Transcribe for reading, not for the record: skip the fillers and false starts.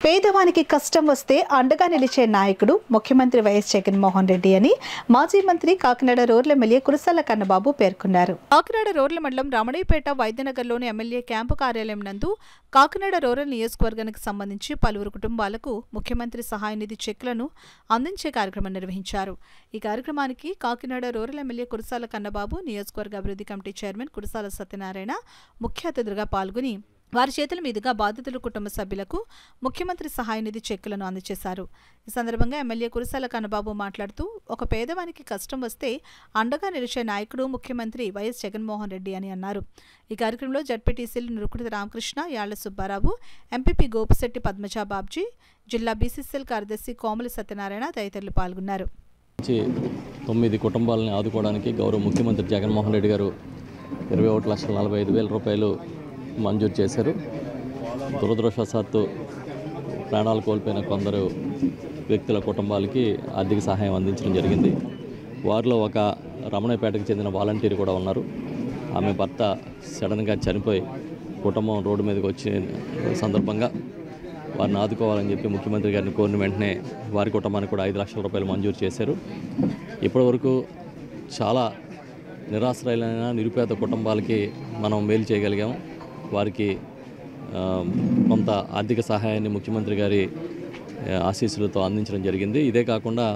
పేదవానికి కష్టం వస్తే అండగా నిలిచే నాయకుడు ముఖ్యమంత్రి వైఎస్ జగన్మోహన్ రెడ్డి అని మాజీ మంత్రి కాకినాడ రూరల్ ఎమ్మెల్యే కురసాల కన్నబాబు పేర్కొన్నారు. కాకినాడ రూరల్ మండలం రమణయ్యపేట వైద్యనగర్లోని ఎమ్మెల్యే క్యాంపు కార్యాలయం నందు కాకినాడ రూరల్ నియోజకవర్గానికి సంబంధించి పలువురు కుటుంబాలకు ముఖ్యమంత్రి సహాయ నిధి చెక్కులను అందించే కార్యక్రమం నిర్వహించారు. ఈ కార్యక్రమానికి కాకినాడ రూరల్ ఎమ్మెల్యే కురసాల కన్నబాబు, నియోజకవర్గ అభివృద్ధి కమిటీ చైర్మన్ కురసాల సత్యనారాయణ ముఖ్య అతిథులుగా పాల్గొని వారి చేతుల మీదుగా బాధితుల కుటుంబ సభ్యులకు ముఖ్యమంత్రి సహాయ నిధి చెక్కులను అందజేశారు. ఈ సందర్భంగా ఎమ్మెల్యే కురసాల కన్నబాబు మాట్లాడుతూ, ఒక పేదవానికి కష్టం వస్తే అండగా నిలిచే నాయకుడు ముఖ్యమంత్రి వైఎస్ జగన్మోహన్ రెడ్డి అని అన్నారు. ఈ కార్యక్రమంలో జడ్పీటీసీలు నురుకుడి రామకృష్ణ, యాళ్ల సుబ్బారావు, ఎంపీపీ గోపిశెట్టి పద్మజా బాబ్జీ, జిల్లా బీసీసీఎల్ కార్యదర్శి కోమలి సత్యనారాయణ తదితరులు పాల్గొన్నారు. 9 కుటుంబాలను ఆదుకోవడానికి గౌరవ ముఖ్యమంత్రి జగన్మోహన్ రెడ్డి గారు 21,45,000 రూపాయలు మంజూరు చేశారు. దురదృష్టవశాత్తు ప్రాణాలు కోల్పోయిన కొందరు వ్యక్తుల కుటుంబాలకి ఆర్థిక సహాయం అందించడం జరిగింది. వారిలో ఒక రమణయ్యపేటకు చెందిన వాలంటీర్ కూడా ఉన్నారు. ఆమె భర్త సడన్గా చనిపోయి కుటుంబం రోడ్డు మీదకి వచ్చిన సందర్భంగా వారిని ఆదుకోవాలని చెప్పి ముఖ్యమంత్రి గారిని కోరిన వెంటనే వారి కుటుంబానికి కూడా 5 లక్షల రూపాయలు మంజూరు చేశారు. ఇప్పటివరకు చాలా నిరాశ్రయులైన నిరుపేద కుటుంబాలకి మనం మేలు చేయగలిగాము. వారికి కొంత ఆర్థిక సహాయాన్ని ముఖ్యమంత్రి గారి ఆశీస్సులతో అందించడం జరిగింది. ఇదే కాకుండా